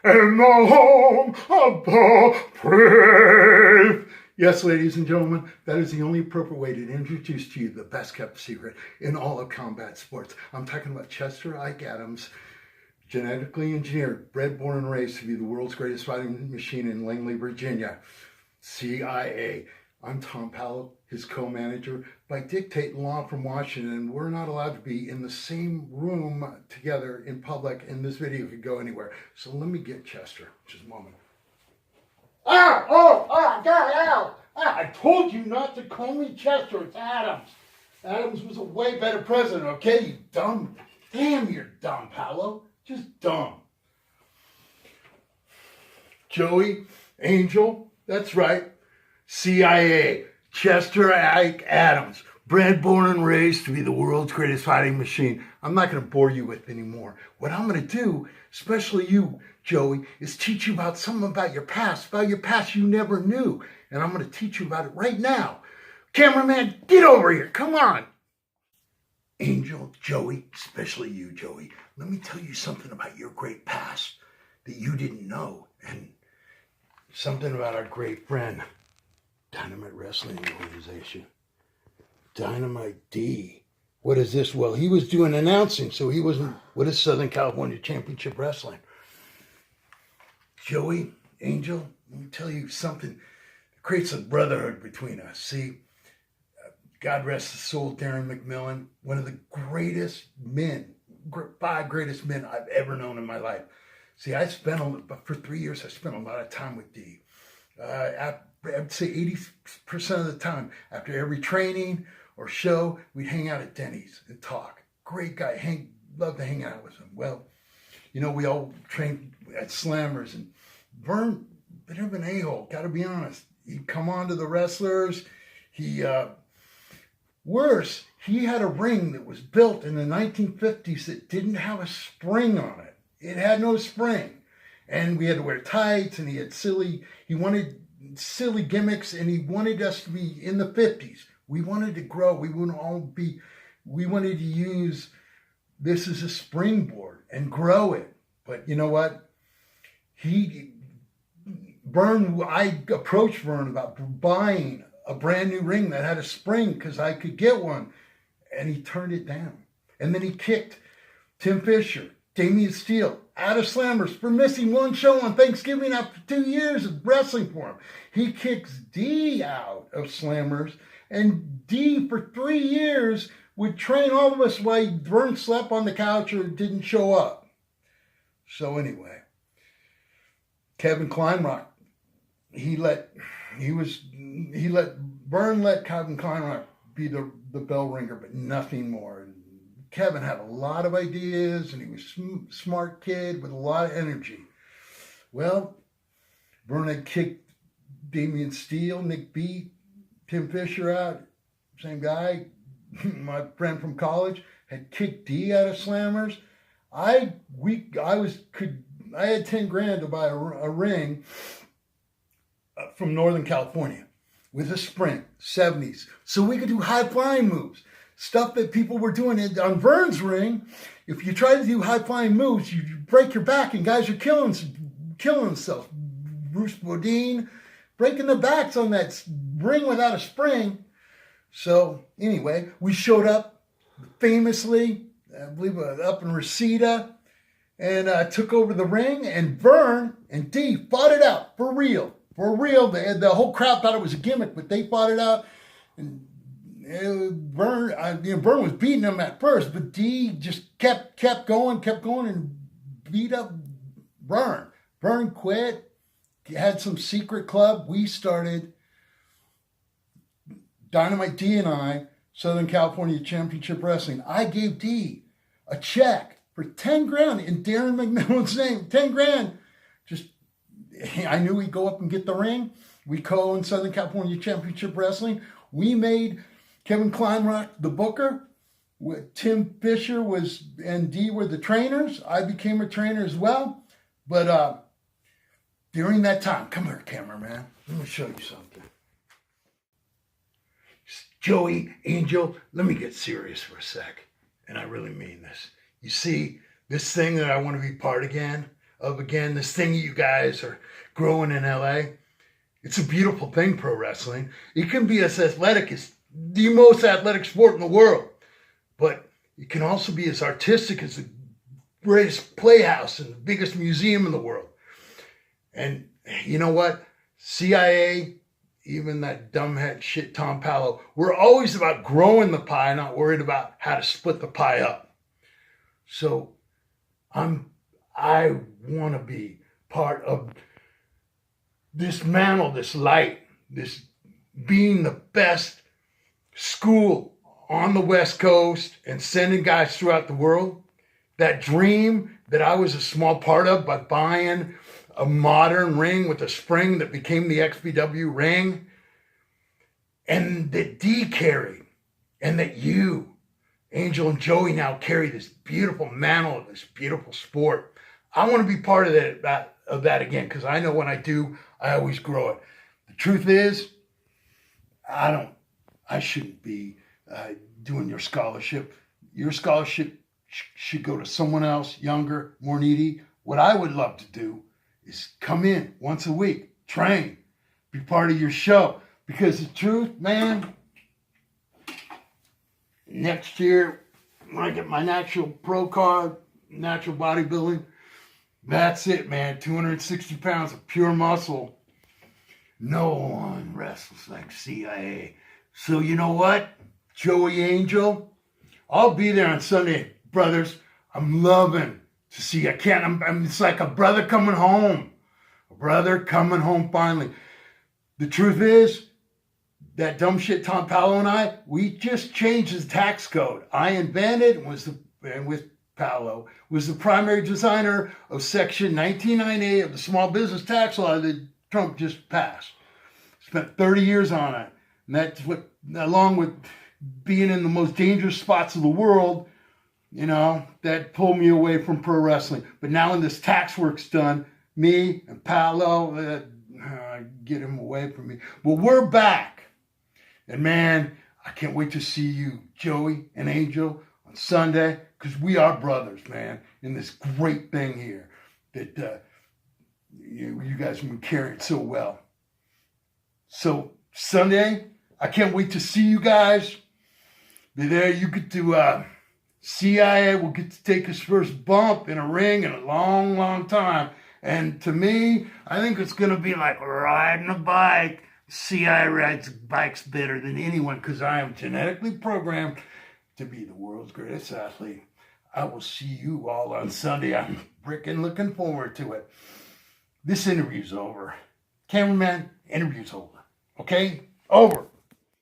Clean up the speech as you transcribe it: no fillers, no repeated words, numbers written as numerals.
in the home of the brave. Yes, ladies and gentlemen, that is the only appropriate way to introduce to you the best kept secret in all of combat sports. I'm talking about Chester Ike Adams, genetically engineered, bred, born, and raised to be the world's greatest fighting machine in Langley, Virginia. CIA. I'm Tom Powell, his co-manager. By dictating law from Washington, we're not allowed to be in the same room together in public, and this video could go anywhere. So let me get Chester. Just a moment. God, I told you not to call me Chester. It's Adams. Adams was a way better president, okay? You dumb. Damn, you're dumb, Paolo. Just dumb. Joey, Angel, that's right. CIA, Chester Ike Adams, bred, born, and raised to be the world's greatest fighting machine. I'm not going to bore you with anymore. What I'm going to do, especially you, Joey, is teach you about something about your past you never knew. And I'm going to teach you about it right now. Cameraman, get over here. Come on. Angel, Joey, especially you, Joey, let me tell you something about your great past that you didn't know. And something about our great friend, Dynamite Wrestling Organization. Dynamite D. What is this? Well, he was doing announcing, so he wasn't. What is Southern California Championship Wrestling? Joey, Angel, let me tell you something that creates a brotherhood between us. See, God rest his soul, Darren McMillan, one of the greatest men, 5 greatest men I've ever known in my life. See, for 3 years, I spent a lot of time with D. I'd say 80% of the time, after every training or show, we'd hang out at Denny's and talk. Great guy, loved to hang out with him. Well, you know, we all trained at Slammers, and Vern, bit of an a-hole, gotta be honest. He'd come on to the wrestlers. Worse, he had a ring that was built in the 1950s that didn't have a spring on it. It had no spring. And we had to wear tights, and he wanted silly gimmicks, and he wanted us to be in the 50s. We wanted to grow. We wanted to use this as a springboard and grow it. But you know what? I approached Vern about buying a brand new ring that had a spring because I could get one, and he turned it down. And then he kicked Tim Fisher, Damian Steele, out of Slammers for missing one show on Thanksgiving after 2 years of wrestling for him. He kicks D out of Slammers, and D for 3 years would train all of us while Vern slept on the couch or didn't show up. So anyway, Kevin Kleinrock, Vern let Kevin Kleinrock be the bell ringer, but nothing more. Kevin had a lot of ideas, and he was a smart kid with a lot of energy. Well, Vern had kicked Damian Steele, Nick B, Tim Fisher out, same guy. My friend from college had kicked D out of Slammers. I had 10 grand to buy a ring from Northern California with a spring, 70s, so we could do high flying moves. Stuff that people were doing on Vern's ring. If you try to do high-flying moves, you break your back, and guys are killing themselves. Bruce Bodine breaking their backs on that ring without a spring. So anyway, we showed up famously, I believe up in Reseda, and took over the ring, and Vern and D fought it out for real. For real. The whole crowd thought it was a gimmick, but they fought it out. And Vern was beating him at first, but D just kept going, and beat up Vern. Vern quit, had some secret club. We started Dynamite D and I, Southern California Championship Wrestling. I gave D a check for 10 grand in Darren McMillan's name. 10 grand. I knew he'd go up and get the ring. We co-owned Southern California Championship Wrestling. We made Kevin Kleinrock the booker. Tim Fisher and D were the trainers. I became a trainer as well. But during that time, come here, cameraman. Let me show you something. Joey, Angel, let me get serious for a sec. And I really mean this. You see, this thing that I want to be part again of, again, this thing you guys are growing in LA. It's a beautiful thing, pro wrestling. It can be as athletic as the most athletic sport in the world, but it can also be as artistic as the greatest playhouse and the biggest museum in the world. And you know what? CIA, even that dumbhead shit Tom Pallo, we're always about growing the pie, not worried about how to split the pie up. So I want to be part of this mantle, this light, this being the best school on the West Coast and sending guys throughout the world. That dream that I was a small part of by buying a modern ring with a spring that became the XPW ring, and that D carried, and that you, Angel and Joey, now carry this beautiful mantle of this beautiful sport. I want to be part of that again, because I know when I do, I always grow it. The truth is, I shouldn't be doing your scholarship. Your scholarship should go to someone else, younger, more needy. What I would love to do is come in once a week, train, be part of your show. Because the truth, man, next year, when I get my natural pro card, natural bodybuilding, that's it, man. 260 pounds of pure muscle. No one wrestles like CIA. So you know what, Joey Angel? I'll be there on Sunday, brothers. I'm loving to see you. It's like a brother coming home. A brother coming home finally. The truth is, that dumb shit Tom Pallo and I, we just changed the tax code. I invented, and with Pallo, was the primary designer of Section 1998 of the Small Business Tax Law that Trump just passed. Spent 30 years on it. And that's what, along with being in the most dangerous spots of the world, you know, that pulled me away from pro wrestling. But now when this tax work's done, me and Pallo, get him away from me. But we're back. And man, I can't wait to see you, Joey and Angel, on Sunday, because we are brothers, man, in this great thing here that you guys have been carrying so well. So Sunday, I can't wait to see you guys. Be there. You get to CIA will get to take his first bump in a ring in a long, long time. And to me, I think it's going to be like riding a bike. CIA rides bikes better than anyone because I am genetically programmed to be the world's greatest athlete. I will see you all on Sunday. I'm freaking looking forward to it. This interview's over. Cameraman, interview's over. Okay? Over.